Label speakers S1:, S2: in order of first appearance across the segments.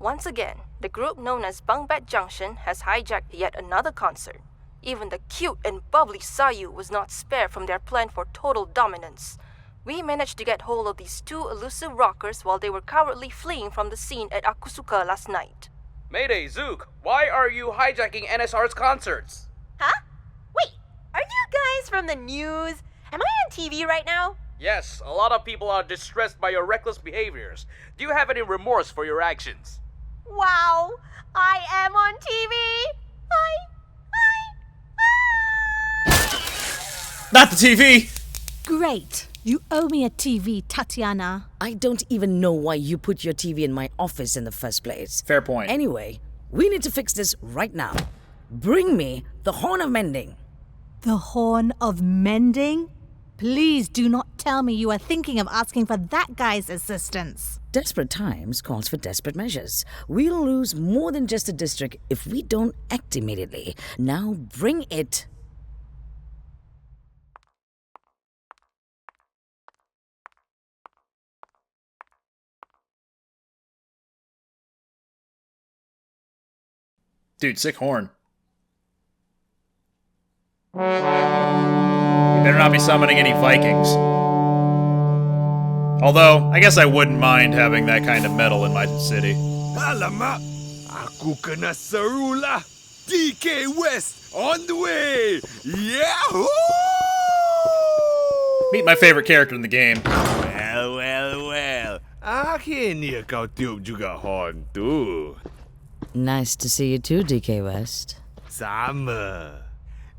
S1: Once again, the group known as Bungbed Junction has hijacked yet another concert. Even the cute and bubbly Sayu was not spared from their plan for total dominance. We managed to get hold of these two elusive rockers while they were cowardly fleeing from the scene at Akusuka last night.
S2: Mayday, Zook! Why are you hijacking NSR's concerts?
S3: Huh? Wait, are you guys from the news? Am I on TV right now?
S2: Yes, a lot of people are distressed by your reckless behaviors. Do you have any remorse for your actions?
S3: Wow, I am on TV!
S4: Not the TV!
S5: Great. You owe me a TV, Tatiana.
S6: I don't even know why you put your TV in my office in the first place.
S4: Fair point.
S6: Anyway, we need to fix this right now. Bring me the Horn of Mending.
S5: The Horn of Mending? Please do not tell me you are thinking of asking for that guy's assistance.
S6: Desperate times calls for desperate measures. We'll lose more than just a district if we don't act immediately. Now bring it.
S4: Dude, sick horn. You better not be summoning any Vikings. Although, I guess I wouldn't mind having that kind of metal in my city.
S7: Alamak! Aku kena seru lah! DK West on the way! Yahoo!
S4: Meet my favorite character in the game.
S7: Well. Akhirnya kau tiup juga horn tu.
S6: Nice to see you too, DK West.
S7: Sama.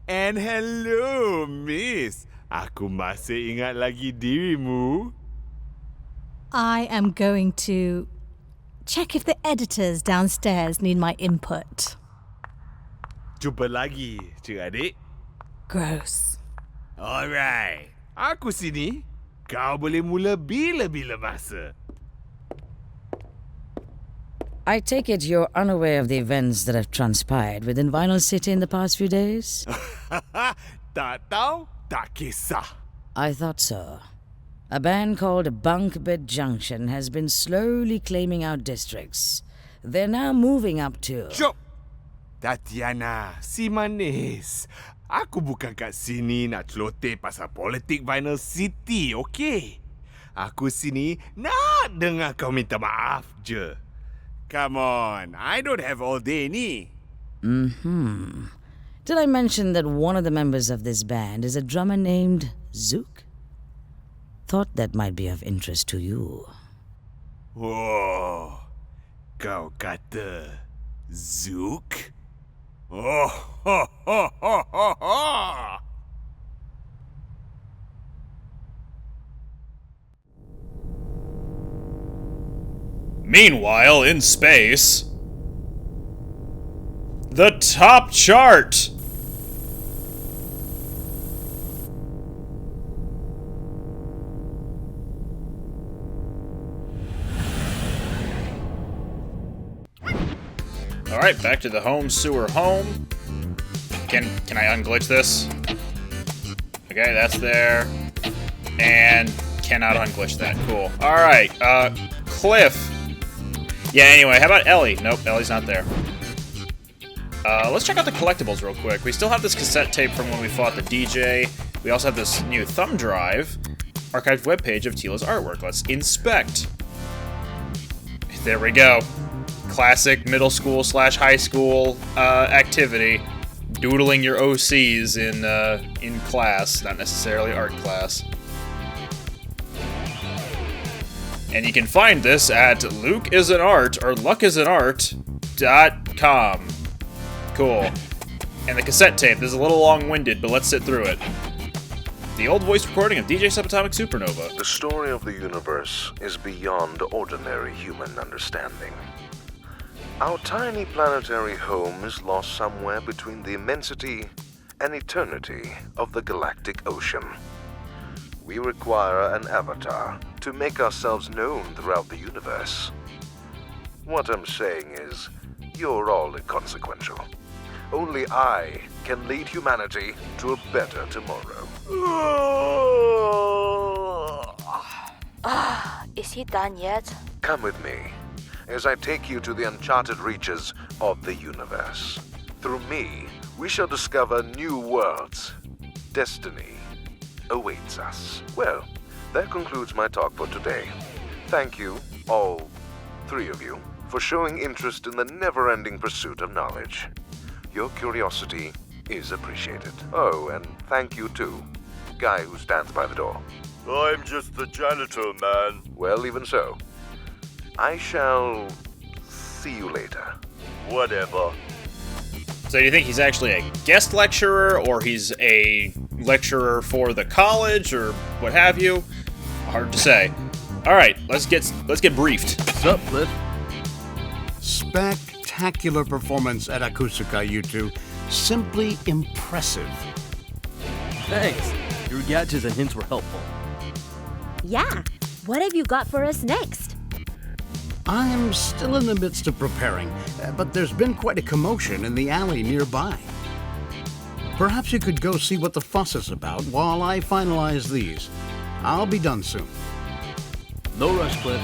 S7: And hello, miss. Aku masih ingat lagi dirimu.
S5: I am going to check if the editors downstairs need my input.
S7: Jumpa lagi, cik adik.
S5: Gross.
S7: Alright. Aku sini. Kau boleh mula bila-bila masa.
S6: I take it you're unaware of the events that have transpired within Vinyl City in the past few days?
S7: Tak tahu, tak kisah.
S6: I thought so. A band called Bungbed Junction has been slowly claiming our districts. They're now moving up to...
S7: Cuk! Tatiana, si manis. Aku bukan kat sini nak celoteh pasal politik Vinyl City, okey? Aku sini nak dengar kau minta maaf je. Come on, I don't have all day ni.
S6: Did I mention that one of the members of this band is a drummer named Zook? Thought that might be of interest to you.
S7: Oh, kau kata Zook? Oh, ho, ho, ho, ho, ho.
S4: Meanwhile, in space... The top chart! Alright, back to the home sewer home. Can I unglitch this? Okay, that's there. And cannot unglitch that. Cool. Alright, Kliff. Yeah, anyway, how about Ellie? Nope, Ellie's not there. Let's check out the collectibles real quick. We still have this cassette tape from when we fought the DJ. We also have this new thumb drive. Archived webpage of Tila's artwork. Let's inspect. There we go. Classic middle school / high school activity. Doodling your OCs in class, not necessarily art class. And you can find this at luckisnart.com. Cool. And the cassette tape, this is a little long-winded, but let's sit through it. The old voice recording of DJ Subatomic Supernova.
S8: The story of the universe is beyond ordinary human understanding. Our tiny planetary home is lost somewhere between the immensity and eternity of the galactic ocean. We require an avatar to make ourselves known throughout the universe. What I'm saying is, you're all inconsequential. Only I can lead humanity to a better tomorrow.
S1: Is he done yet?
S8: Come with me. as I take you to the uncharted reaches of the universe. Through me, we shall discover new worlds. Destiny awaits us. Well, that concludes my talk for today. Thank you, all three of you, for showing interest in the never-ending pursuit of knowledge. Your curiosity is appreciated. Oh, and thank you too, guy who stands by the door.
S9: I'm just the janitor, man.
S8: Well, even so. I shall see you later.
S9: Whatever.
S4: So do you think he's actually a guest lecturer, or he's a lecturer for the college, or what have you? Hard to say. All right, let's get briefed.
S10: What's up, Cliff? Spectacular performance at Akusuka, you two. Simply impressive.
S11: Thanks. Your gadgets and hints were helpful.
S3: Yeah. What have you got for us next?
S10: I'm still in the midst of preparing, but there's been quite a commotion in the alley nearby. Perhaps you could go see what the fuss is about while I finalize these. I'll be done soon.
S11: No rush, Cliff.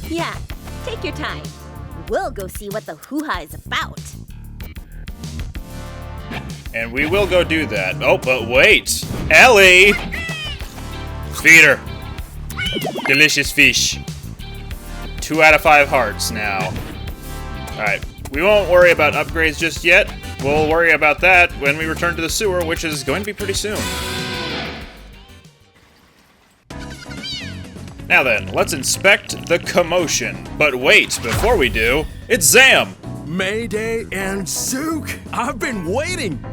S3: Yeah, take your time. We'll go see what the hoo-ha is about.
S4: And we will go do that. Oh, but wait! Ellie! Feed her. Delicious fish. 2 out of 5 hearts now. Alright, we won't worry about upgrades just yet. We'll worry about that when we return to the sewer, which is going to be pretty soon. Now then, let's inspect the commotion. But wait, before we do, it's Zam!
S12: Mayday and Zook! I've been waiting!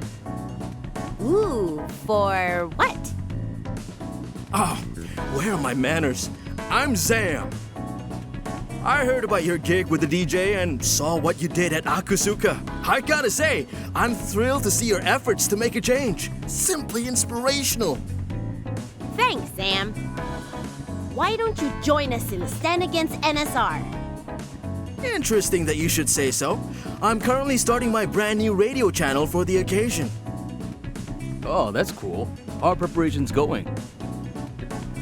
S3: Ooh, for what?
S12: Oh, where are my manners? I'm Zam. I heard about your gig with the DJ and saw what you did at Akusuka. I gotta say, I'm thrilled to see your efforts to make a change. Simply inspirational.
S3: Thanks, Sam. Why don't you join us in the stand against NSR?
S12: Interesting that you should say so. I'm currently starting my brand new radio channel for the occasion.
S11: Oh, that's cool. How are preparations going?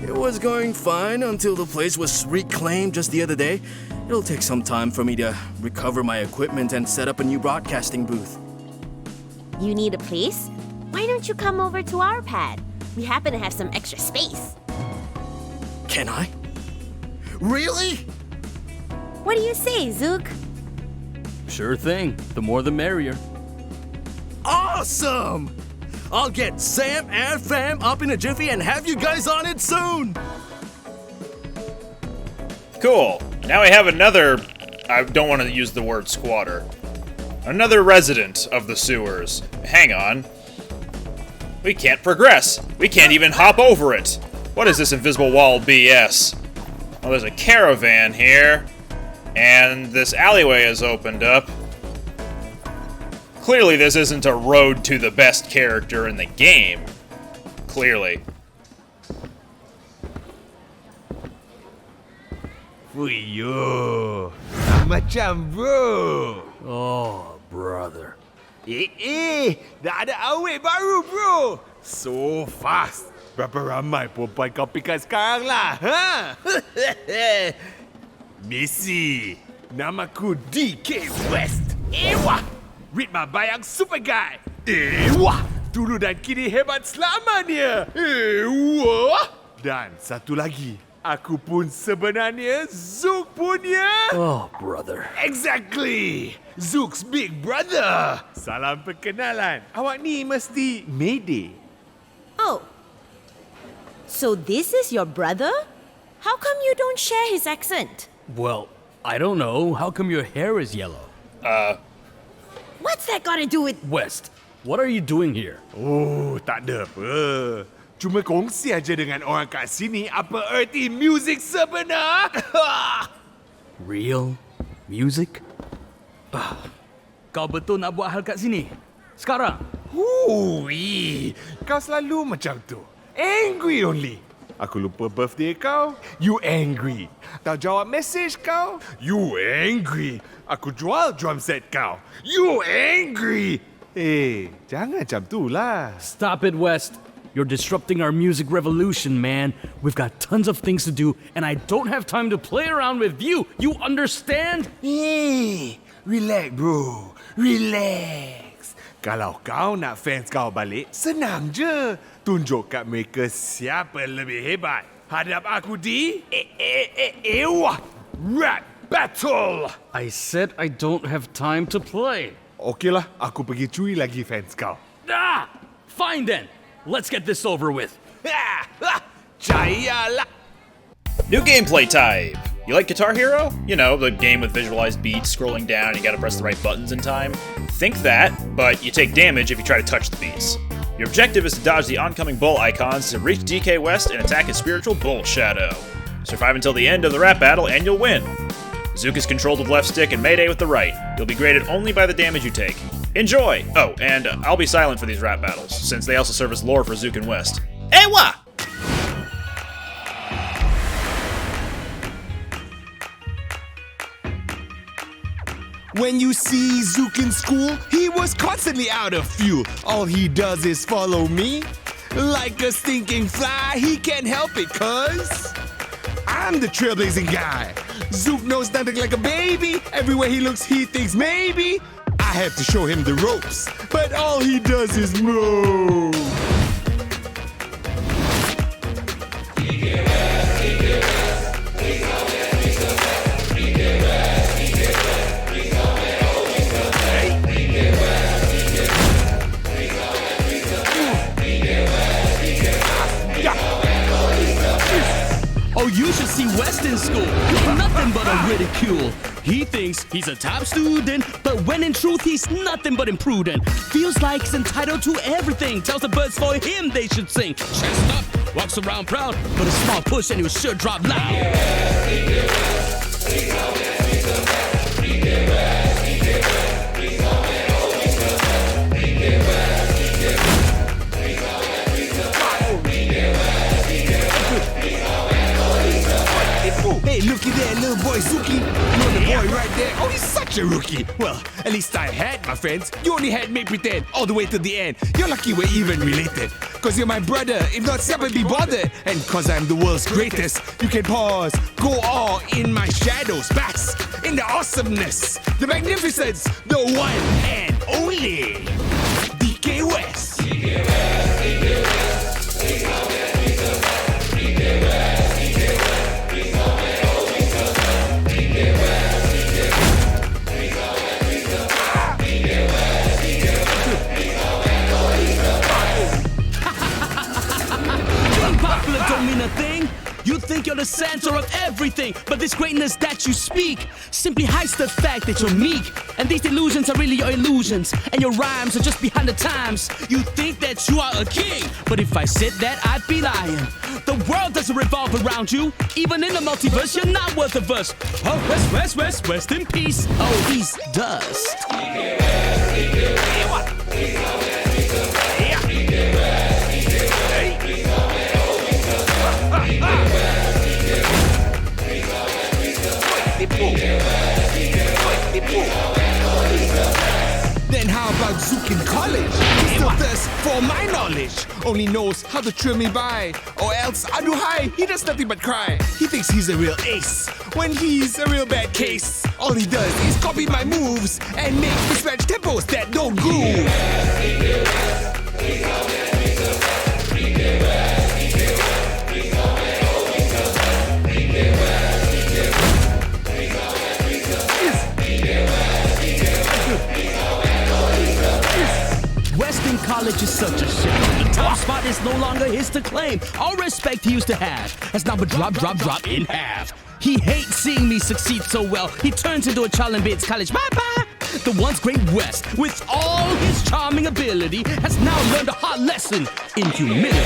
S12: It was going fine until the place was reclaimed just the other day. It'll take some time for me to recover my equipment and set up a new broadcasting booth.
S3: You need a place? Why don't you come over to our pad? We happen to have some extra space.
S12: Can I? Really?
S3: What do you say, Zook?
S11: Sure thing. The more the merrier.
S12: Awesome! I'll get Sam and Fam up in a jiffy and have you guys on it soon!
S4: Cool. Now we have another, I don't want to use the word squatter, another resident of the sewers. Hang on. We can't progress. We can't even hop over it. What is this invisible wall BS? Well, there's a caravan here, and this alleyway is opened up. Clearly this isn't a road to the best character in the game. Clearly.
S7: Fuyo. Macam bro.
S11: Oh, brother.
S7: Dah ada awet baru bro. So fast. Berapa ramai perempuan kau pikat sekarang lah, ha? Missy, namaku DK West. Ewah, ritma bayang super guy. Ewah, dulu dan kini hebat selamanya. Ewah. Dan satu lagi, aku pun sebenarnya Zook punya.
S11: Oh, brother.
S7: Exactly! Zook's big brother! Salam perkenalan. Awak ni mesti Mayday.
S3: Oh. So this is your brother? How come you don't share his accent?
S11: Well, I don't know. How come your hair is yellow?
S3: What's that got to do with...
S11: West, what are you doing here?
S7: Oh, tak ada apa. Cuma kongsi aja dengan orang kat sini apa erti muzik sebenar.
S11: Real music? Kau betul nak buat hal kat sini? Sekarang?
S7: Hui, kau selalu macam tu. Angry only. Aku lupa birthday kau, you angry. Tak jawab message kau, you angry. Aku jual drum set kau, you angry. Jangan macam tu lah.
S11: Stop it, West. You're disrupting our music revolution, man. We've got tons of things to do, and I don't have time to play around with you. You understand?
S7: Hey, relax bro, relax. Kalau kau nak fans kau balik, senang je. Tunjuk kat mereka siapa lebih hebat. Hadap aku di E-E-E-Ewah Rap Battle.
S11: I said I don't have time to play.
S7: Okeylah, aku pergi curi lagi fans kau.
S11: Ah! Fine then. Let's get this over with.
S7: Jayalah.
S4: New gameplay type. You like Guitar Hero? You know, the game with visualized beats, scrolling down, you gotta press the right buttons in time. Think that, but you take damage if you try to touch the beats. Your objective is to dodge the oncoming bull icons to reach DK West and attack his spiritual bull shadow. Survive until the end of the rap battle and you'll win. Zook is controlled with left stick and Mayday with the right. You'll be graded only by the damage you take. Enjoy! Oh, and I'll be silent for these rap battles, since they also serve as lore for Zook and West. E-E-E-Ewah!
S7: When you see Zook in school, he was constantly out of fuel. All he does is follow me. Like a stinking fly, he can't help it, cuz I'm the trailblazing guy. Zook knows nothing like a baby. Everywhere he looks, he thinks maybe I have to show him the ropes. But all he does is move.
S12: Oh, you should see West in school. Nothing but a ridicule. He thinks he's a top student, but when in truth he's nothing but imprudent. Feels like he's entitled to everything. Tells the birds for him they should sing. Chest up, walks around proud, but a small push and he was sure drop loud.
S7: Hey, looky there, little boy Zuki. You're the boy right there. Oh, he's such a rookie. Well, at least I had my friends. You only had me pretend all the way to the end. You're lucky we're even related. Cause you're my brother, if not, never be bothered. And cause I'm the world's greatest, you can pause, go all in my shadows, bask in the awesomeness, the magnificence, the one and only DK West.
S12: Popular don't mean a thing. You think you're the center of everything, but this greatness that you speak simply hides the fact that you're meek. And these delusions are really your illusions, and your rhymes are just behind the times. You think that you are a king, but if I said that, I'd be lying. The world doesn't revolve around you. Even in the multiverse, you're not worth a verse. Oh, rest in peace. Oh, he's dust.
S7: Then how about Zook in college? He still thirsts for my knowledge. Only knows how to trail me by. Or else, aduhai, he does nothing but cry. He thinks he's a real ace, when he's a real bad case. All he does is copy my moves and make mismatched tempos that don't groove.
S12: Western College is such a shame. The top spot is no longer his to claim. All respect he used to have has now been drop in half. He hates seeing me succeed so well. He turns into a child and bids college bye-bye. The once great West, with all his charming ability, has now learned a hard lesson in humility.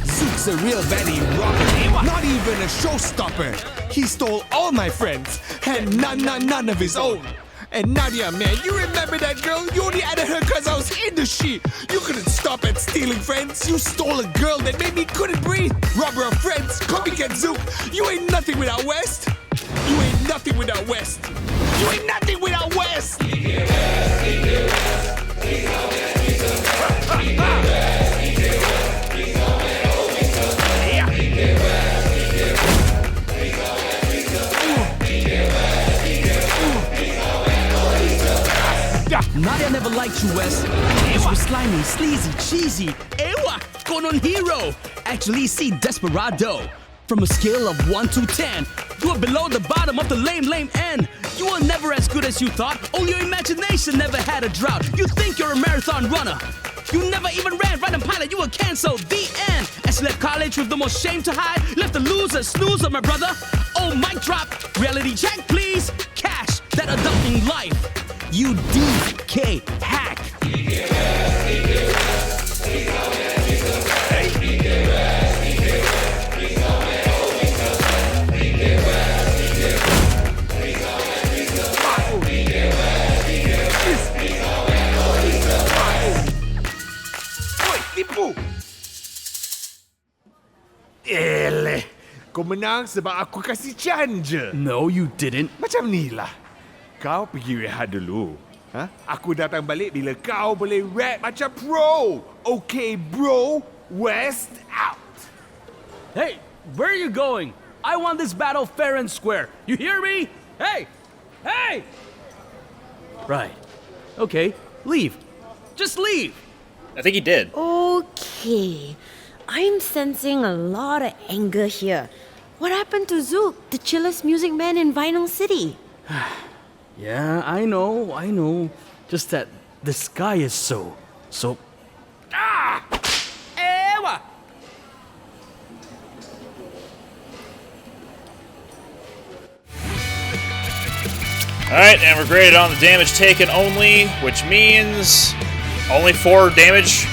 S7: Zook's a real valley rocker, not even a showstopper. He stole all my friends, and none of his own. And Nadia, man, you remember that girl? You only added her because I was in the shit. You couldn't stop at stealing friends. You stole a girl that made me couldn't breathe. Robber of friends, copycat Zook. You ain't nothing without West. You ain't nothing without West. You ain't nothing without West.
S11: Nadia never liked you, Wes. You were slimy, sleazy, cheesy. Ewa, going on hero. Actually, see desperado. From a scale of 1 to 10, you are below the bottom of the lame end. You are never as good as you thought. Only your imagination never had a drought. You think you're a marathon runner. You never even ran right and pilot. You were canceled. The end. As you left college with the most shame to hide. Left the loser, snoozer, my brother. Oh, mic drop. Reality check, please. Cash that adulting life. You DK hack.
S7: Oi, tipu! Eleh, kau menang sebab aku kasih chance je.
S11: No, you didn't.
S7: Macam ni lah. Kau pergi rehat dulu. Ha? Aku datang balik bila kau boleh rap macam pro. Okay, bro. West out.
S11: Hey, where are you going? I want this battle fair and square. You hear me? Hey! Hey! Right. Okay, leave. Just leave.
S4: I think he did.
S3: Okay. I'm sensing a lot of anger here. What happened to Zook, the chillest music man in Vinyl City?
S11: Yeah, I know. Just that this guy is so... Ah! Ewa!
S4: Alright, and we're graded on the damage taken only, which means only 4 damage.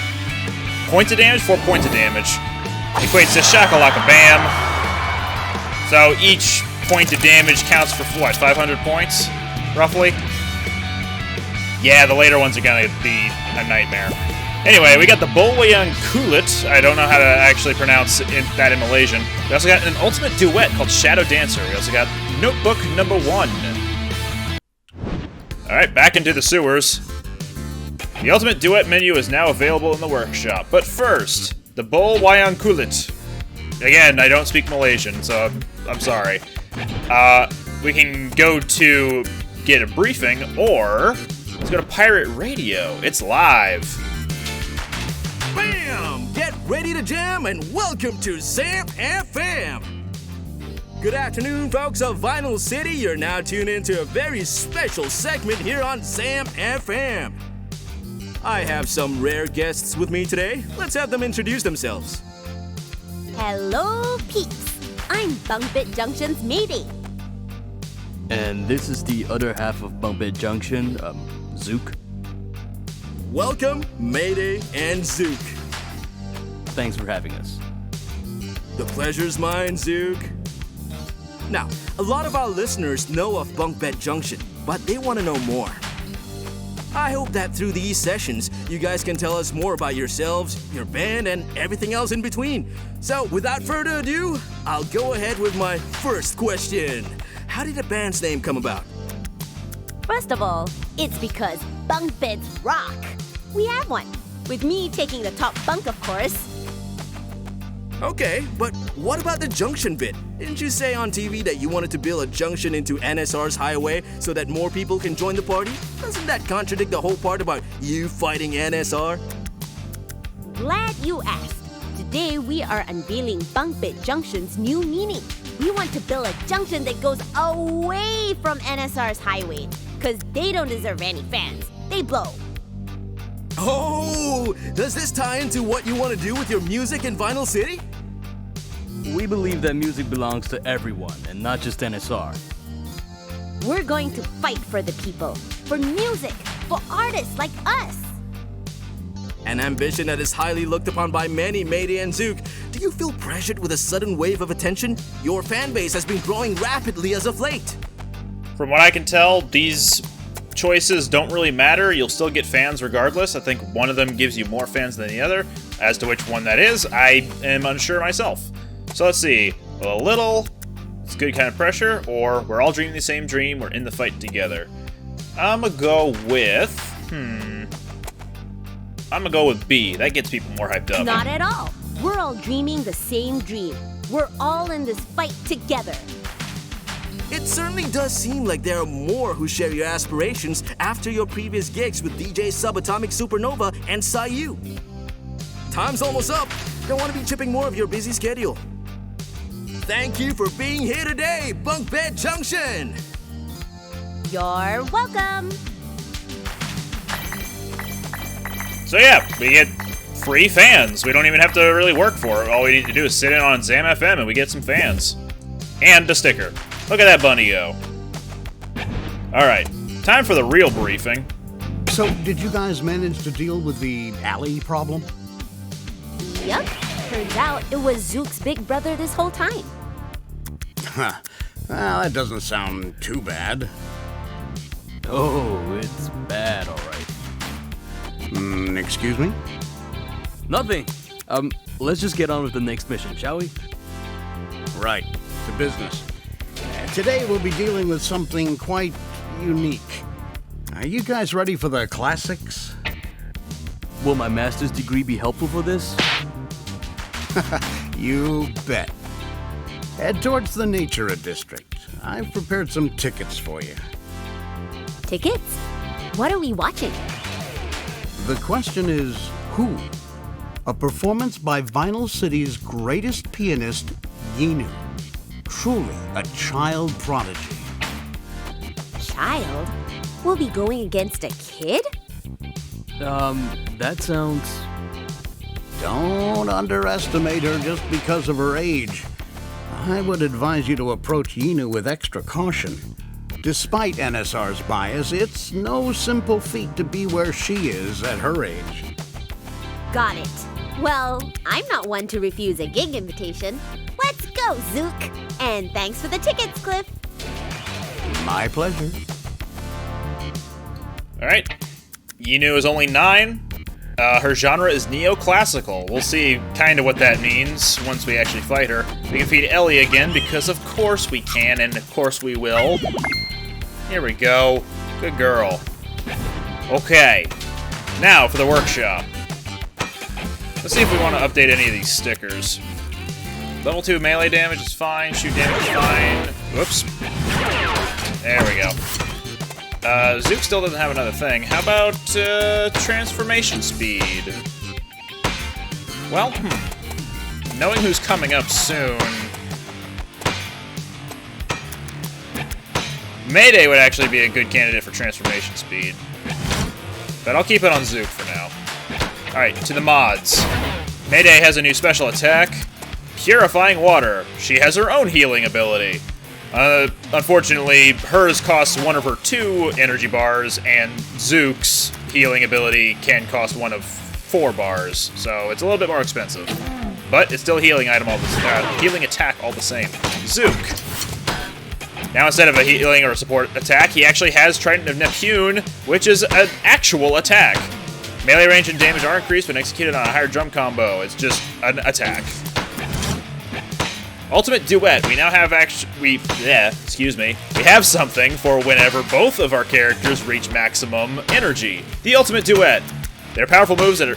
S4: Points of damage? 4 points of damage. Equates to shakalaka bam. So each point of damage counts for what, 500 points? Roughly? Yeah, the later ones are gonna be a nightmare. Anyway, we got the Bolwayang Kulit. I don't know how to actually pronounce that in Malaysian. We also got an ultimate duet called Shadow Dancer. We also got Notebook number 1. Alright, back into the sewers. The ultimate duet menu is now available in the workshop. But first, the Bolwayang Kulit. Again, I don't speak Malaysian, so I'm sorry. We can go to get a briefing, or let's go to Pirate Radio. It's live.
S12: Bam! Get ready to jam and welcome to Zam FM. Good afternoon, folks of Vinyl City. You're now tuned into a very special segment here on Zam FM. I have some rare guests with me today. Let's have them introduce themselves.
S3: Hello, peeps. I'm Bunkbit Junction's Mayday.
S11: And this is the other half of Bunkbit Junction, Zook.
S12: Welcome, Mayday and Zook.
S11: Thanks for having us.
S12: The pleasure's mine, Zook. Now, a lot of our listeners know of Bunkbet Junction, but they want to know more. I hope that through these sessions, you guys can tell us more about yourselves, your band, and everything else in between. So, without further ado, I'll go ahead with my first question. How did the band's name come about?
S3: First of all, it's because bunk beds rock. We have one, with me taking the top bunk, of course.
S12: Okay, but what about the junction bit? Didn't you say on TV that you wanted to build a junction into NSR's highway so that more people can join the party? Doesn't that contradict the whole part about you fighting NSR?
S3: Glad you asked. Today we are unveiling Bunkbit Junction's new meaning. We want to build a junction that goes away from NSR's highway, because they don't deserve any fans. They blow.
S12: Oh, does this tie into what you want to do with your music in Vinyl City?
S11: We believe that music belongs to everyone, and not just NSR.
S3: We're going to fight for the people, for music, for artists like us.
S12: An ambition that is highly looked upon by many, Mayday and Zook. Do you feel pressured with a sudden wave of attention? Your fan base has been growing rapidly as of late.
S4: From what I can tell, these choices don't really matter. You'll still get fans regardless. I think one of them gives you more fans than the other. As to which one that is, I am unsure myself. So let's see. A little, it's good kind of pressure, or we're all dreaming the same dream, we're in the fight together. I'm gonna go with, I'm gonna go with B. That gets people more hyped up.
S3: Not at all. We're all dreaming the same dream. We're all in this fight together.
S11: It certainly does seem like there are more who share your aspirations after your previous gigs with DJ Subatomic Supernova and Sayu. Time's almost up. Don't want to be chipping more of your busy schedule. Thank you for being here today, Bunk Bed Junction!
S3: You're welcome.
S4: So yeah, we get free fans. We don't even have to really work for it. All we need to do is sit in on Zam FM and we get some fans. And a sticker. Look at that bunny go. Alright, time for the real briefing.
S10: So, did you guys manage to deal with the alley problem?
S3: Yup. Turns out it was Zook's big brother this whole time.
S10: Huh. Well, that doesn't sound too bad.
S12: Oh, it's bad, alright.
S10: Excuse me?
S12: Nothing. Let's just get on with the next mission, shall we?
S10: Right, to business. Today we'll be dealing with something quite unique. Are you guys ready for the classics?
S12: Will my master's degree be helpful for this?
S10: You bet. Head towards the Natura district. I've prepared some tickets for you.
S3: Tickets? What are we watching?
S10: The question is, who? A performance by Vinyl City's greatest pianist, Yinu. Truly a child prodigy.
S3: Child? We'll be going against a kid?
S12: That sounds...
S10: Don't underestimate her just because of her age. I would advise you to approach Yinu with extra caution. Despite NSR's bias, it's no simple feat to be where she is at her age.
S3: Got it. Well, I'm not one to refuse a gig invitation. Let's go, Zook! And thanks for the tickets, Kliff.
S10: My pleasure.
S4: Alright. Yinu is only 9. Her genre is neoclassical. We'll see kind of what that means once we actually fight her. We can feed Ellie again because of course we can, and of course we will. Here we go. Good girl. Okay. Now for the workshop. Let's see if we want to update any of these stickers. Level 2 melee damage is fine. Shoot damage is fine. Whoops. There we go. Zook still doesn't have another thing. How about, transformation speed? Well, knowing who's coming up soon... Mayday would actually be a good candidate for transformation speed. But I'll keep it on Zook for now. Alright, to the mods. Mayday has a new special attack. Purifying Water. She has her own healing ability. Unfortunately, hers costs one of her 2 energy bars, and Zook's healing ability can cost one of 4 bars, so it's a little bit more expensive. But it's still a healing item healing attack all the same. Zook. Now instead of a healing or a support attack, he actually has Trident of Neptune, which is an actual attack. Melee range and damage are increased when executed on a higher drum combo. It's just an attack. Ultimate Duet. We now have we have something for whenever both of our characters reach maximum energy. The Ultimate Duet. They're powerful moves that are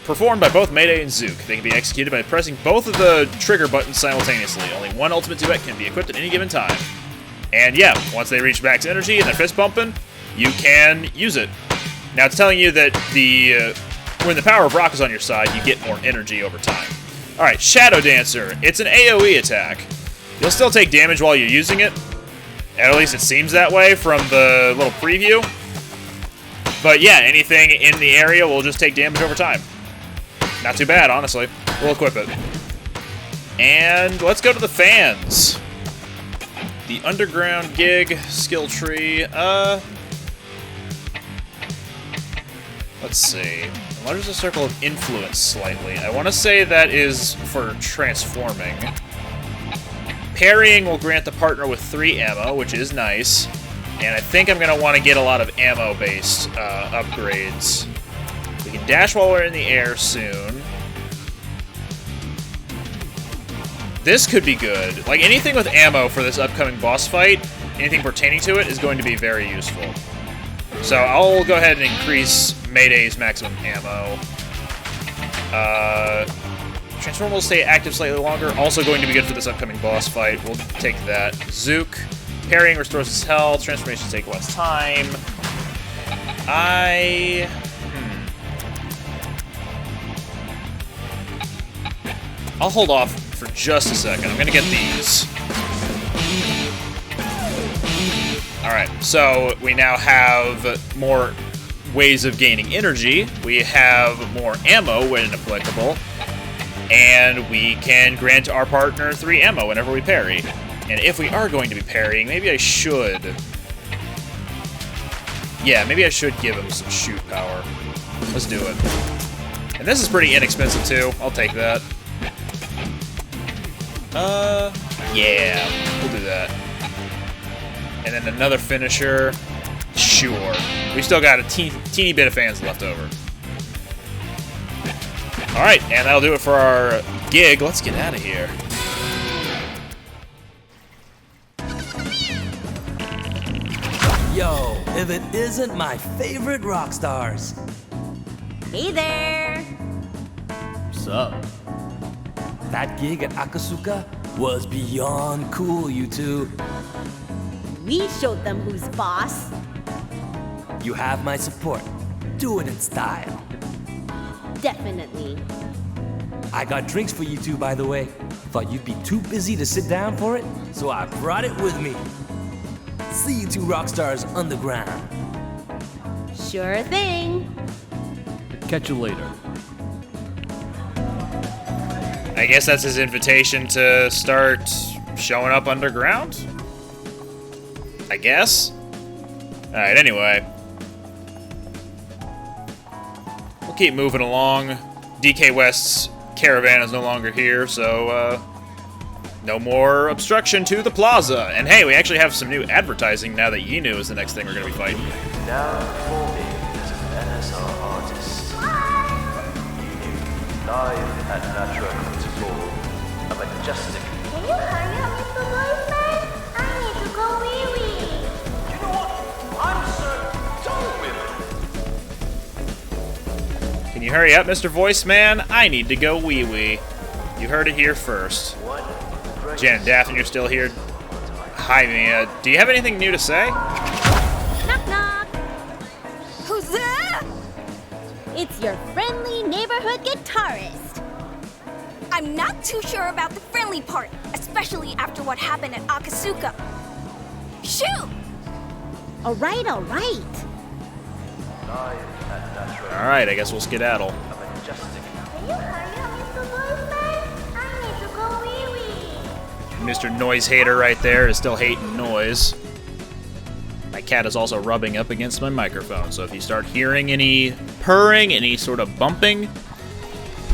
S4: performed by both Mayday and Zook. They can be executed by pressing both of the trigger buttons simultaneously. Only one Ultimate Duet can be equipped at any given time. And yeah, once they reach max energy and they're fist pumping, you can use it. Now it's telling you that when the power of rock is on your side, you get more energy over time. Alright, Shadow Dancer. It's an AoE attack. You'll still take damage while you're using it. At least it seems that way from the little preview. But yeah, anything in the area will just take damage over time. Not too bad, honestly. We'll equip it. And let's go to the fans. The Underground Gig skill tree. Let's see. Enlarges the circle of influence slightly. I want to say that is for transforming. Parrying will grant the partner with 3 ammo, which is nice. And I think I'm going to want to get a lot of ammo-based upgrades. We can dash while we're in the air soon. This could be good. Like, anything with ammo for this upcoming boss fight, anything pertaining to it, is going to be very useful. So I'll go ahead and increase Mayday's maximum ammo. Transform will stay active slightly longer. Also going to be good for this upcoming boss fight. We'll take that. Zook. Parrying restores his health. Transformations take less time. I'll hold off for just a second. I'm gonna get these. Alright, so we now have more ways of gaining energy. We have more ammo when applicable. And we can grant our partner 3 ammo whenever we parry. And if we are going to be parrying, maybe I should... Yeah, maybe I should give him some shoot power. Let's do it. And this is pretty inexpensive, too. I'll take that. Yeah, we'll do that. And then another finisher. Sure. We still got a teeny bit of fans left over. Alright, and that'll do it for our gig. Let's get out of here.
S11: Yo, if it isn't my favorite rock stars.
S3: Hey there!
S11: What's up? That gig at Akasuka was beyond cool, you two.
S3: We showed them who's boss.
S11: You have my support. Do it in style.
S3: Definitely.
S11: I got drinks for you two, by the way. Thought you'd be too busy to sit down for it, so I brought it with me. See you two rock stars underground.
S3: Sure thing.
S10: Catch you later.
S4: I guess that's his invitation to start showing up underground? I guess? Alright, anyway. We'll keep moving along. DK West's caravan is no longer here, so, no more obstruction to the plaza. And hey, we actually have some new advertising now that Yinu is the next thing we're going to be fighting.
S9: Now performing as an NSR artist. Yinu, live at Natura Concert Hall. A majestic.
S13: Can you hurry up, Mr. Boyfriend? I need to go wee-wee.
S9: You know what? I'm so done with it.
S4: Can you hurry up, Mr. Voice Man? I need to go wee-wee. You heard it here first. Jan and Daphne, you're still here. Hi, Mia. Do you have anything new to say?
S3: Knock knock!
S13: Who's there?
S3: It's your friendly neighborhood guitarist.
S13: I'm not too sure about the friendly part, especially after what happened at Akasuka. Shoot!
S3: Alright.
S4: Alright, I guess we'll skedaddle.
S13: Can you hurry up, Mr. Boyfriend? I need to go wee-wee.
S4: Mr. Noise Hater right there is still hating noise. My cat is also rubbing up against my microphone, so if you start hearing any purring, any sort of bumping,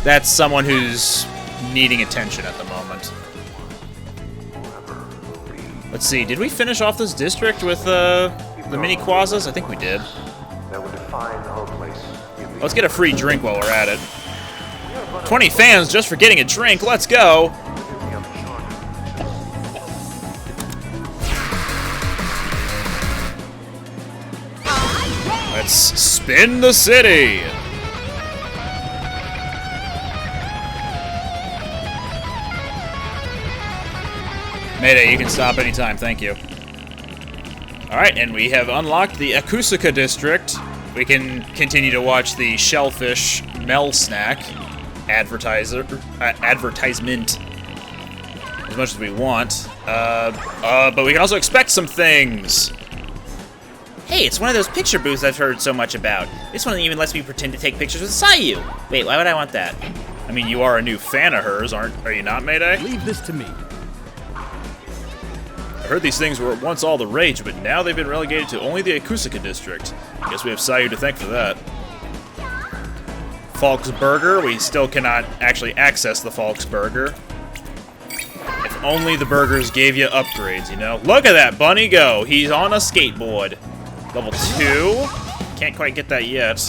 S4: that's someone who's needing attention at the moment. Let's see, did we finish off this district with the mini quazas? I think we did. Let's get a free drink while we're at it. 20 fans just for getting a drink, let's go! Let's spin the city! Mayday, you can stop anytime, thank you. Alright, and we have unlocked the Akasuka district. We can continue to watch the Shellfish Mel Snack advertisement as much as we want. But we can also expect some things. Hey, it's one of those picture booths I've heard so much about. This one even lets me pretend to take pictures with Sayu. Wait, why would I want that? I mean, you are a new fan of hers, are you not, Mayday?
S10: Leave this to me.
S4: I heard these things were once all the rage, but now they've been relegated to only the Akasuka district. I guess we have Sayu to thank for that. Falk's Burger, we still cannot actually access the Falk's Burger. If only the burgers gave you upgrades, you know? Look at that bunny go. He's on a skateboard. Level 2. Can't quite get that yet.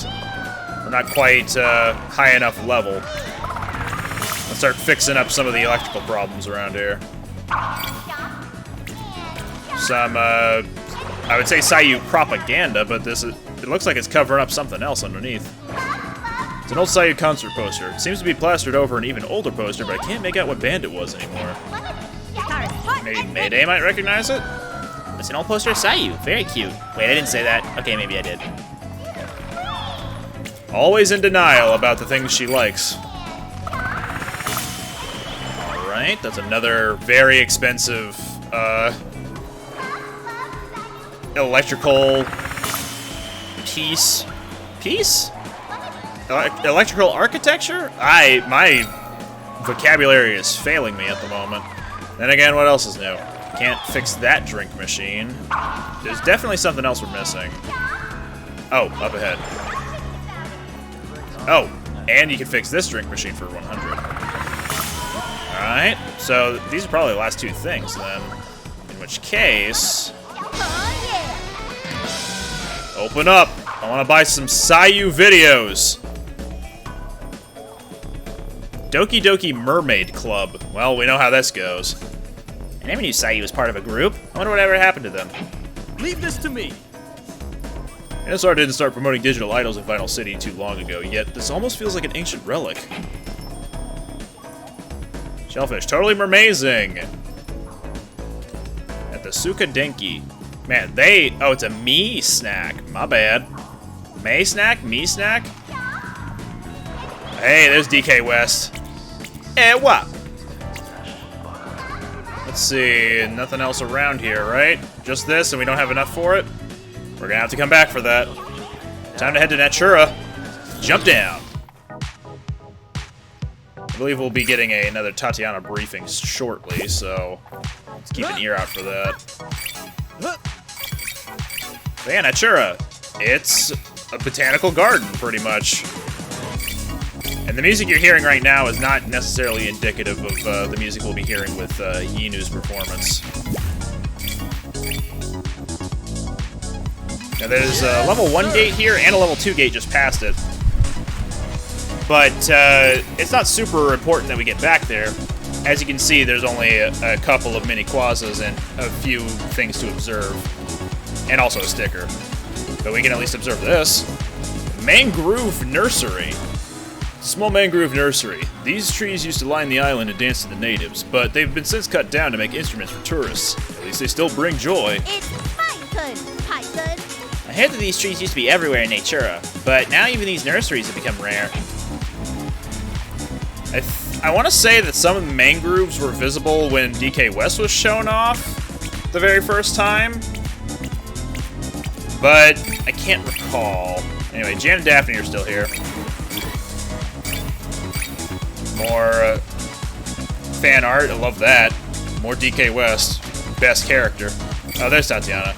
S4: We're not quite high enough level. Let's start fixing up some of the electrical problems around here. Some, I would say Sayu propaganda, but it looks like it's covering up something else underneath. It's an old Sayu concert poster. It seems to be plastered over an even older poster, but I can't make out what band it was anymore. Maybe Mayday might recognize it?
S14: It's an old poster of Sayu. Very cute. Wait, I didn't say that. Okay, maybe I did.
S4: Always in denial about the things she likes. Alright, that's another very expensive, electrical piece. Electrical architecture? My vocabulary is failing me at the moment. Then again, what else is new? Can't fix that drink machine. There's definitely something else we're missing. Oh, up ahead. Oh, and you can fix this drink machine for 100. Alright, so these are probably the last two things then. In which case... Open up! I want to buy some Sayu videos! Doki Doki Mermaid Club. Well, we know how this goes.
S14: I never knew Sayu was part of a group. I wonder whatever happened to them.
S11: Leave this to me.
S4: NSR didn't start promoting digital idols in Final City too long ago, yet this almost feels like an ancient relic. Shellfish, totally mermazing! At the Suka Denki. Man, oh, it's a me snack. My bad. May snack? Me snack? Hey, there's DK West. E-E-E-Ewah! Let's see, nothing else around here, right? Just this, and we don't have enough for it? We're gonna have to come back for that. Time to head to Natura. Jump down. I believe we'll be getting another Tatiana briefing shortly, so let's keep an ear out for that. But yeah, Natura. It's a botanical garden, pretty much. And the music you're hearing right now is not necessarily indicative of the music we'll be hearing with Yinu's performance. Now there's a level 1 gate here and a level 2 gate just past it. But it's not super important that we get back there. As you can see, there's only a couple of mini quazzas and a few things to observe. And also a sticker. But we can at least observe this. Mangrove Nursery. Small mangrove nursery. These trees used to line the island and dance to the natives, but they've been since cut down to make instruments for tourists. At least they still bring joy.
S3: It's Python, Python.
S14: I heard that these trees used to be everywhere in Natura, but now even these nurseries have become rare.
S4: I want to say that some of the mangroves were visible when DK West was shown off the very first time, but I can't recall. Anyway, Jan and Daphne are still here. More fan art, I love that. More DK West, best character. Oh, there's Tatiana.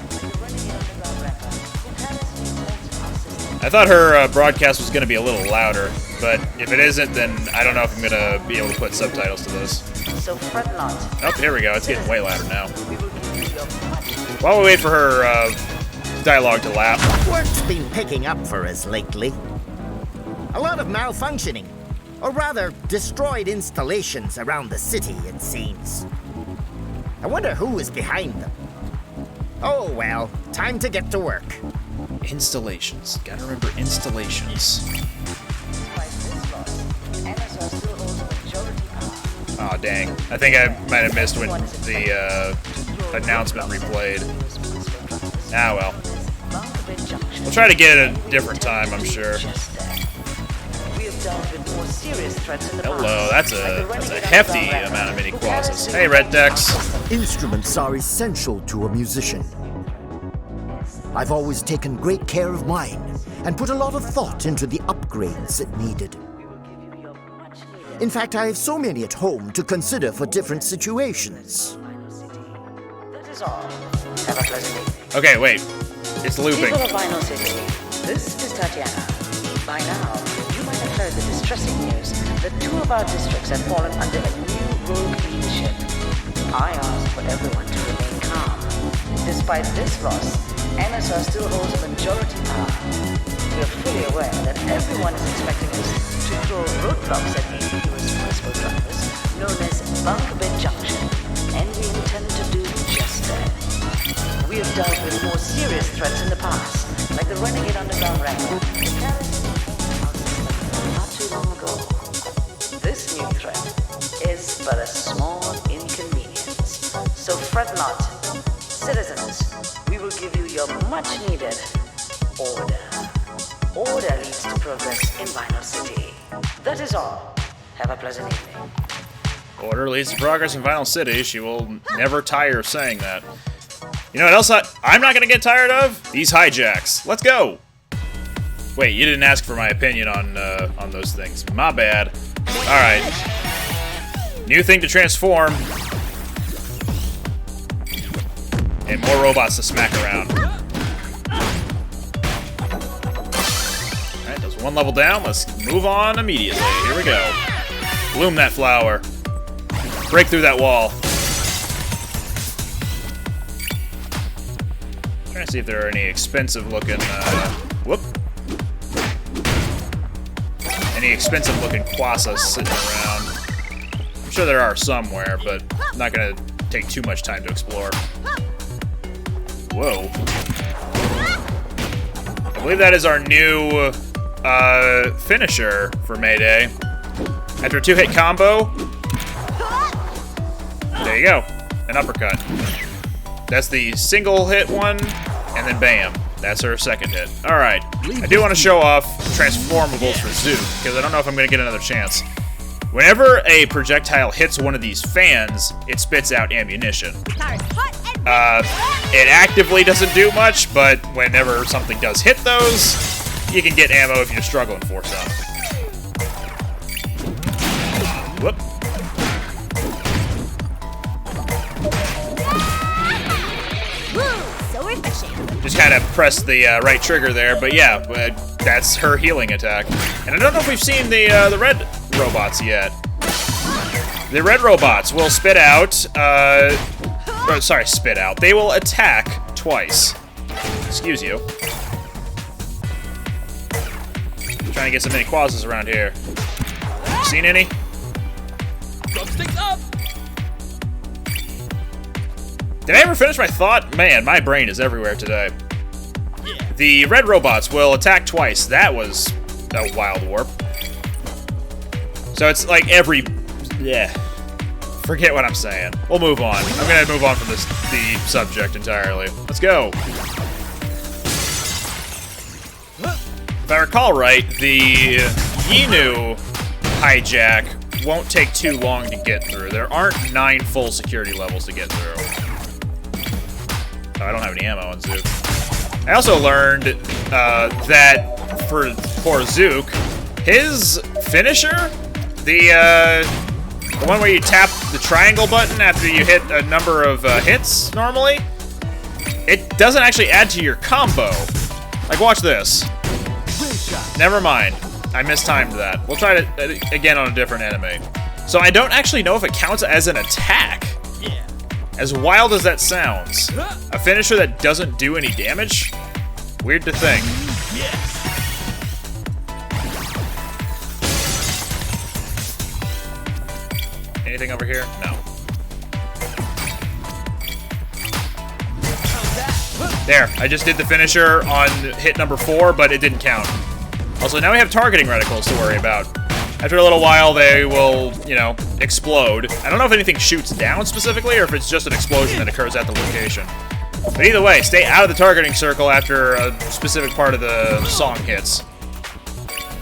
S4: I thought her broadcast was going to be a little louder, but if it isn't, then I don't know if I'm going to be able to put subtitles to this.
S15: So fret not.
S4: Oh, here we go. It's getting way louder now. While we wait for her dialogue to lap.
S16: Work's been picking up for us lately. A lot of malfunctioning. Or rather, destroyed installations around the city, it seems. I wonder who is behind them. Oh well, time to get to work.
S4: Installations. Gotta remember installations. Aw, dang. I think I might have missed when the announcement replayed. Ah, well. We'll try to get it at a different time, I'm sure. Hello, that's a hefty amount of mini quazzas. Hey, Red Dex.
S17: Instruments are essential to a musician. I've always taken great care of mine and put a lot of thought into the upgrades it needed. In fact, I have so many at home to consider for different situations.
S4: Okay, wait. It's looping.
S15: People of Vinyl City, this is Tatiana. By now, you might have heard the distressing news that 2 of our districts have fallen under a new rogue leadership. I asked for everyone to remain calm. Despite this loss, NSR still holds a majority power. We are fully aware that everyone is expecting us to throw roadblocks at ambiguous municipal drivers known as Bunk Bed Junction, and we intend to do just that. We have dealt with more serious threats in the past, like the Renegade Underground Wrangler, not too long ago. This new threat is but a small inconvenience. So fret not. Citizens, we will give you your much-needed order. Order leads to progress in Vinyl City. That is all. Have a pleasant evening.
S4: Order leads to progress in Vinyl City. She will never tire of saying that. You know what else I'm not going to get tired of? These hijacks. Let's go! Wait, you didn't ask for my opinion on those things. My bad. Alright. New thing to transform. And more robots to smack around. Alright, that's one level down. Let's move on immediately. Here we go. Bloom that flower. Break through that wall. Trying to see if there are any expensive looking, any expensive looking Quasas sitting around. I'm sure there are somewhere, but I'm not gonna take too much time to explore. Whoa. I believe that is our new finisher for Mayday. After a 2-hit combo, there you go. An uppercut. That's the single hit one, and then bam. That's her second hit. Alright. I do want to show off transformables for Zook, because I don't know if I'm going to get another chance. Whenever a projectile hits one of these fans, it spits out ammunition. It actively doesn't do much, but whenever something does hit those, you can get ammo if you're struggling for some. Whoop.
S3: So refreshing.
S4: Just kind of press the right trigger there, but yeah, that's her healing attack. And I don't know if we've seen the red robots yet. The red robots will spit out, spit out. They will attack twice. Excuse you. Trying to get some mini Quasas around here. Seen any?
S11: Drumsticks up!
S4: Did I ever finish my thought? Man, my brain is everywhere today. The red robots will attack twice. That was a wild warp. So it's like every... Yeah. Forget what I'm saying. We'll move on. I'm gonna move on from the subject entirely. Let's go. If I recall right, the Yinu hijack won't take too long to get through. There aren't 9 full security levels to get through. Oh, I don't have any ammo on Zook. I also learned that for Zook, his finisher, the one where you tap the triangle button after you hit a number of hits normally, it doesn't actually add to your combo. Like, watch this. Never mind. I mistimed that. We'll try it again on a different enemy. So I don't actually know if it counts as an attack. As wild as that sounds, a finisher that doesn't do any damage? Weird to think. Anything over here? No. There, I just did the finisher on hit number 4, but it didn't count. Also, now we have targeting reticles to worry about. After a little while, they will, you know, explode. I don't know if anything shoots down specifically, or if it's just an explosion that occurs at the location. But either way, stay out of the targeting circle after a specific part of the song hits.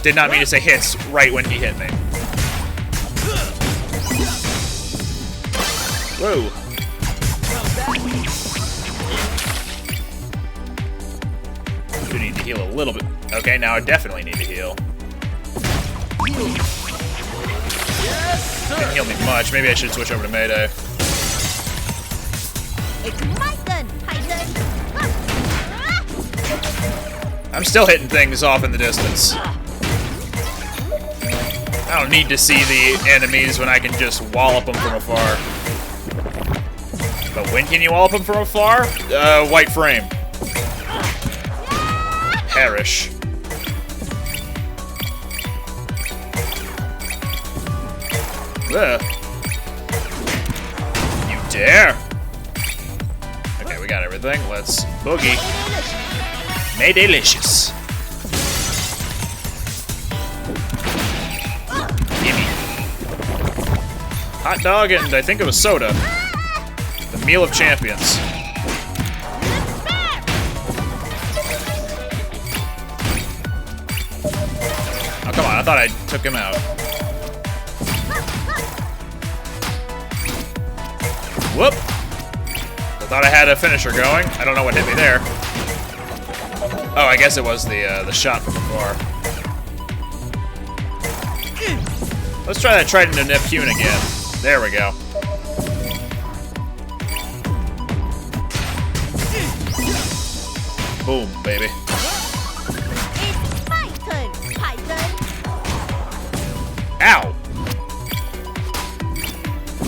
S4: Did not mean to say hits right when he hit me. Whoa. Do need to heal a little bit. Okay, now I definitely need to heal. Didn't heal me much. Maybe I should switch over to Mayday.
S3: It's my turn, Titan.
S4: I'm still hitting things off in the distance. I don't need to see the enemies when I can just wallop them from afar. But when can you wallop him from afar? White frame. Perish. Ugh. You dare? Okay, we got everything. Let's boogie. May delicious. Gimme. Hot dog and I think it was soda. The meal of champions. Oh, come on. I thought I took him out. Whoop! I thought I had a finisher going. I don't know what hit me there. Oh, I guess it was the shot from afar. Let's try that Trident to Neptune again. There we go. Boom, baby.
S3: It's my turn, Titan.
S4: Ow!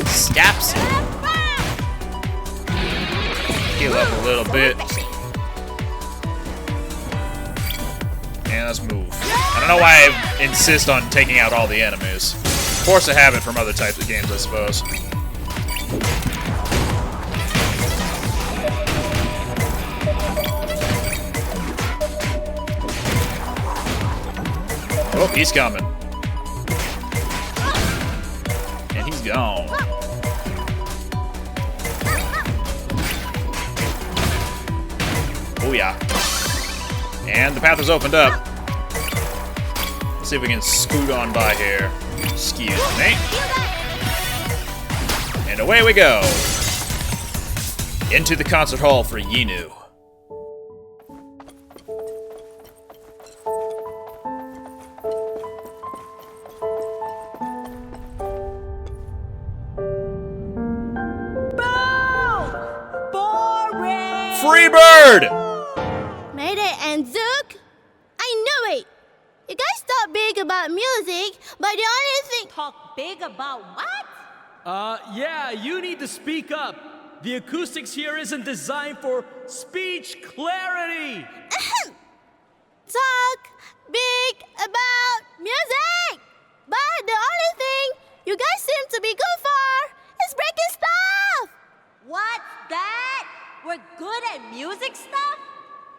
S4: Scaps. Heal up a little bit. And let's move. I don't know why I insist on taking out all the enemies. Force a habit from other types of games, I suppose. Oh, he's coming. And he's gone. Oh yeah. And the path was opened up. Let's see if we can scoot on by here. Excuse me. And away we go. Into the concert hall for Yinu. Freebird!
S3: Mayday and Zook? I knew it! You guys talk big about music, but the only thing...
S18: Talk big about what?
S11: Yeah, you need to speak up. The acoustics here isn't designed for speech clarity.
S3: Talk big about music! But the only thing you guys seem to be good for is breaking stuff!
S18: What's that? We're good at music stuff?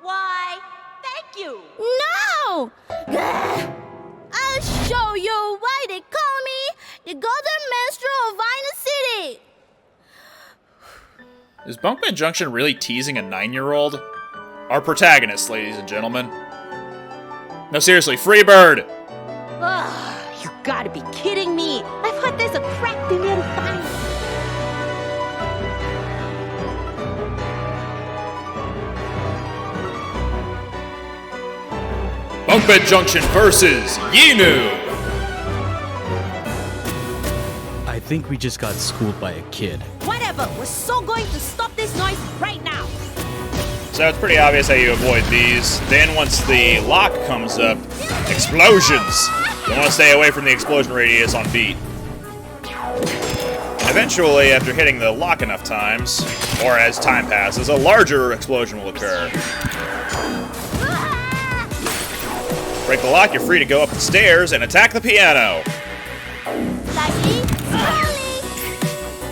S18: Why, thank you.
S3: No! I'll show you why they call me the Golden Minstrel of Vinyl City.
S4: Is Bunkman Junction really teasing a 9-year-old? Our protagonist, ladies and gentlemen. No, seriously, Freebird!
S18: Ugh, you gotta be kidding me. I've heard there's a crack billion times.
S4: Bunkbed Junction versus Yinu!
S11: I think we just got schooled by a kid.
S18: Whatever, we're so going to stop this noise right now.
S4: So it's pretty obvious how you avoid these. Then once the lock comes up, explosions! You want to stay away from the explosion radius on beat. And eventually, after hitting the lock enough times, or as time passes, a larger explosion will occur. Break the lock, you're free to go up the stairs and attack the piano.
S3: Lucky, slowly.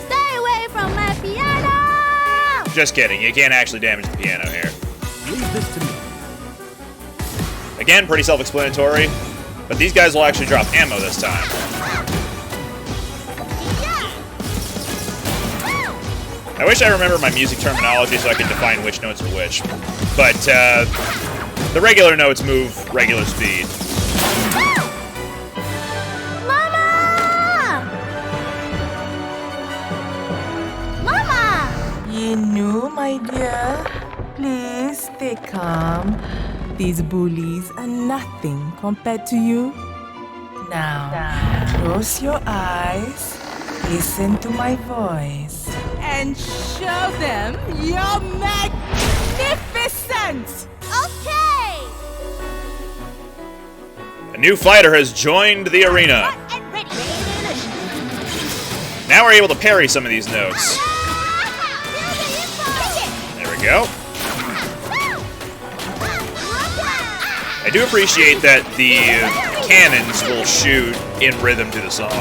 S3: Stay away from my piano!
S4: Just kidding, you can't actually damage the piano here.
S11: Leave this to me.
S4: Again, pretty self-explanatory, but these guys will actually drop ammo this time. I wish I remember my music terminology so I could define which notes are which. But, the regular notes move regular speed.
S3: Mama! Mama!
S19: Yinu, my dear, please stay calm. These bullies are nothing compared to you. Now, close your eyes, listen to my voice, and show them your magnificence!
S3: Okay!
S4: A new fighter has joined the arena. Now we're able to parry some of these notes. go. I do appreciate that the cannons will shoot in rhythm to the song.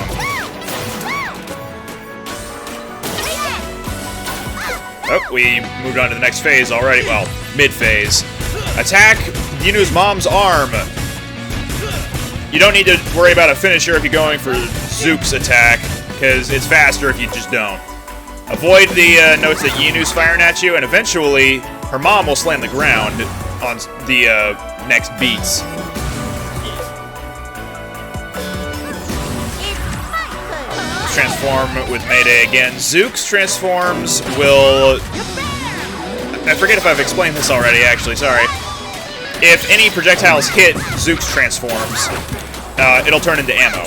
S4: Oh, we moved on to the next phase already. Well, mid-phase. Attack Yinu's mom's arm. You don't need to worry about a finisher if you're going for Zook's attack, because it's faster if you just don't. Avoid the notes that Yinu's firing at you, and eventually her mom will slam the ground on the next beats. Transform with Mayday again. Zook's transforms will... I forget if I've explained this already, actually, sorry. If any projectiles hit Zook's transforms, it'll turn into ammo.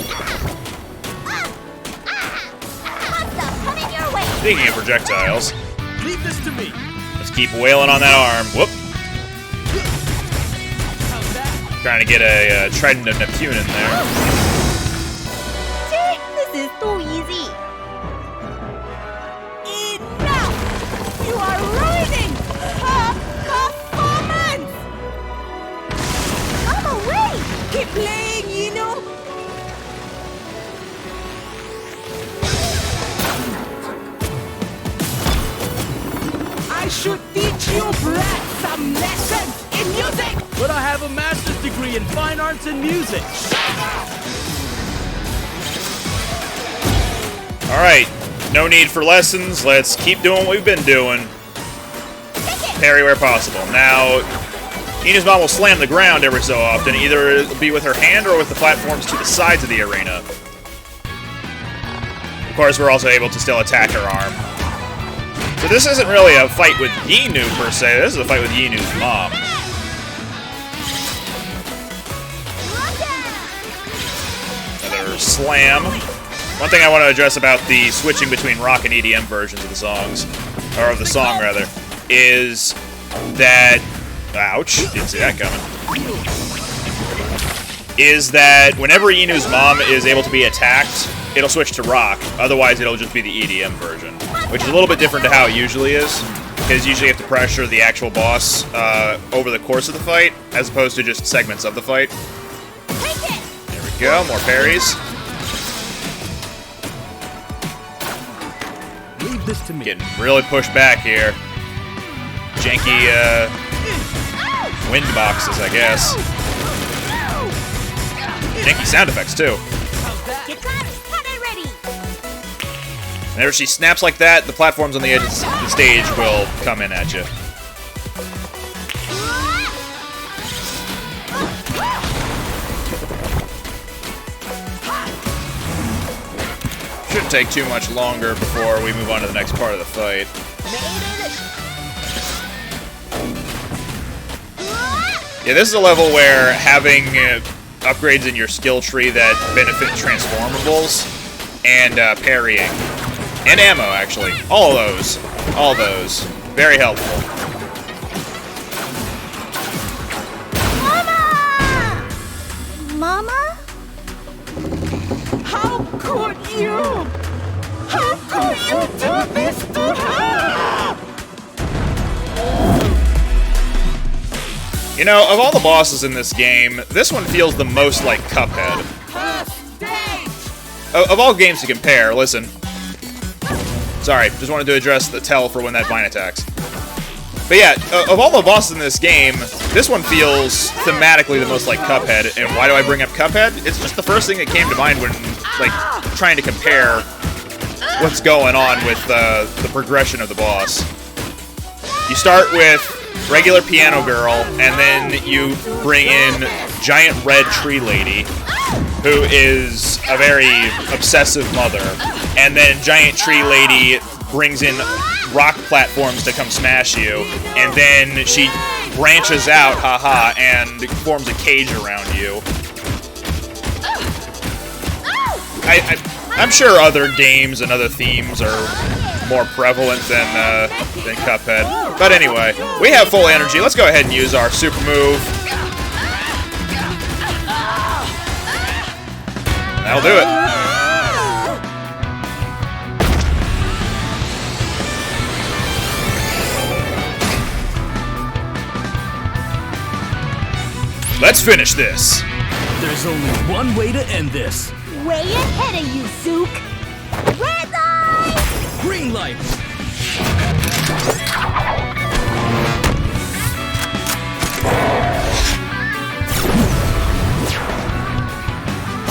S4: Speaking of projectiles,
S11: Leave this to me.
S4: let's keep wailing on that arm. Whoop. Trying to get a Trident of Neptune in there.
S3: This is too easy.
S18: Enough! You are ruining her performance!
S3: I'm away!
S18: Keep playing, Yinu!
S11: I should teach you brats some lessons in music! But I have a master's degree in fine arts and music.
S4: Alright, no need for lessons. Let's keep doing what we've been doing. Parry where possible. Now, Yinu's mom will slam the ground every so often. Either it'll be with her hand or with the platforms to the sides of the arena. Of course, we're also able to still attack her arm. So this isn't really a fight with Yinu, per se. This is a fight with Yinu's mom. Another slam. One thing I want to address about the switching between rock and EDM versions of the songs, or of the song rather, is that... Ouch, didn't see that coming. Is that whenever Yinu's mom is able to be attacked, it'll switch to rock. Otherwise, it'll just be the EDM version, which is a little bit different to how it usually is, because usually you have to pressure the actual boss over the course of the fight, as opposed to just segments of the fight. There we go, more parries.
S11: Leave this to me.
S4: Getting really pushed back here. Janky wind boxes, I guess. Janky sound effects, too. Whenever she snaps like that, the platforms on the edge of the stage will come in at you. Shouldn't take too much longer before we move on to the next part of the fight. Yeah, this is a level where having upgrades in your skill tree that benefit transformables and parrying. And ammo, actually. All those. All those. Very helpful.
S3: Mama?
S18: How could you? How could you do this to her?
S4: You know, of all the bosses in this game, this one feels the most like Cuphead. Of all games to compare, listen. Sorry, just wanted to address the tell for when that vine attacks. But yeah, of all the bosses in this game, this one feels thematically the most like Cuphead. And why do I bring up Cuphead? It's just the first thing that came to mind when, like, trying to compare what's going on with the progression of the boss. You start with regular piano girl, and then you bring in giant red tree lady, who is a very obsessive mother, and then giant tree lady brings in rock platforms to come smash you, and then she branches out, haha, and forms a cage around you. I'm sure other games and other themes are more prevalent than Cuphead. But anyway, we have full energy. Let's go ahead and use our super move. That'll do it.
S14: Let's finish this.
S11: There's only one way to end this.
S3: Way ahead of you, Zook. Red light!
S11: Green light.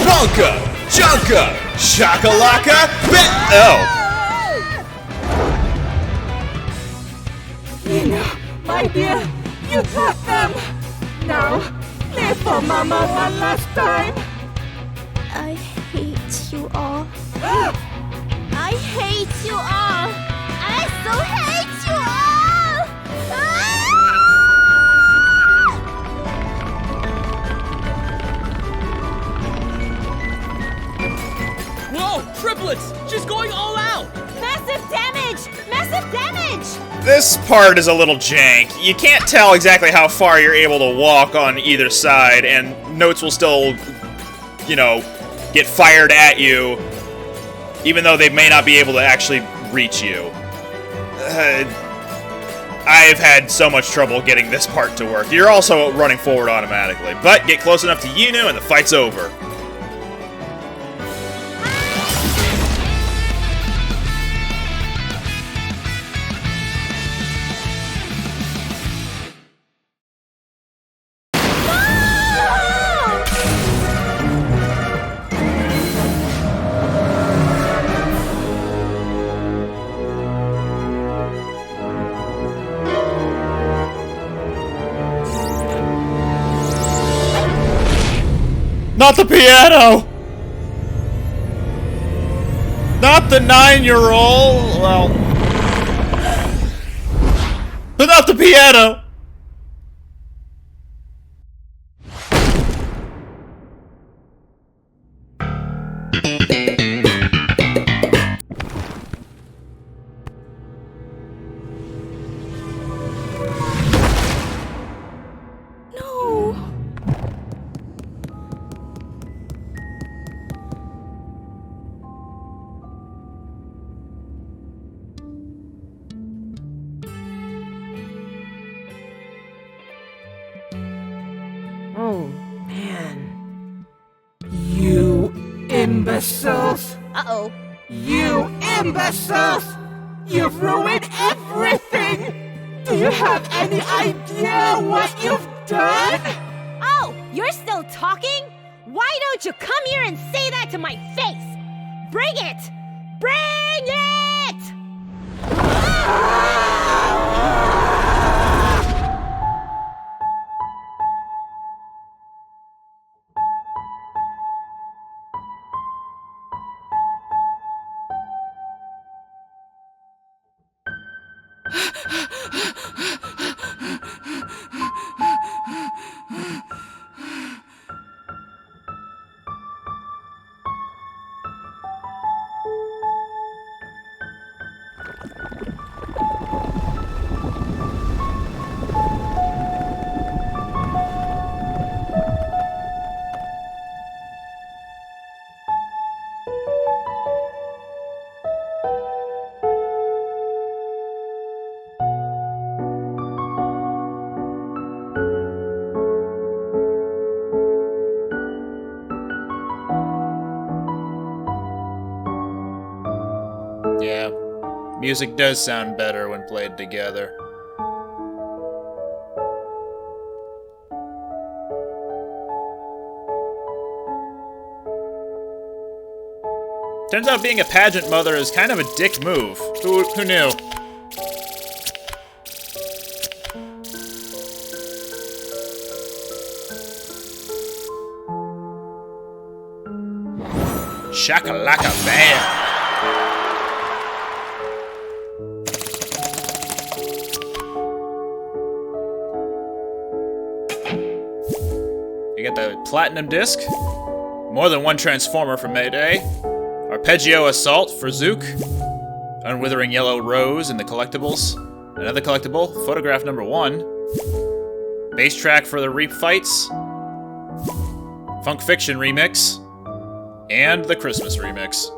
S14: Wonka! Junka! Shakalaka! Oh!
S19: Yinu, my dear, you got them. Now, play for Mama one last time.
S3: I hate you all. I hate you all. I so hate you all.
S11: Whoa, triplets! She's going all out!
S3: Massive damage! Massive damage!
S14: This part is a little jank. You can't tell exactly how far you're able to walk on either side, and notes will still, you know, get fired at you, even though they may not be able to actually reach you. I've had so much trouble getting this part to work. You're also running forward automatically, but get close enough to Yinu and the fight's over. Not the piano! Not the 9-year-old! Well... But not the piano!
S19: Oh, man. You imbeciles!
S3: Uh-oh.
S19: You imbeciles! You've ruined everything! Do you have any idea what you've done?
S3: Oh, you're still talking? Why don't you come here and say that to my face? Bring it! Bring it!
S14: Yeah, music does sound better when played together. Turns out being a pageant mother is kind of a dick move. Who knew? Shakalaka bam! You get the Platinum Disc, more than one Transformer for Mayday, Arpeggio Assault for Zook, Unwithering Yellow Rose in the collectibles, another collectible, Photograph number 1, Bass Track for the Reap Fights, Funk Fiction Remix, and the Christmas Remix.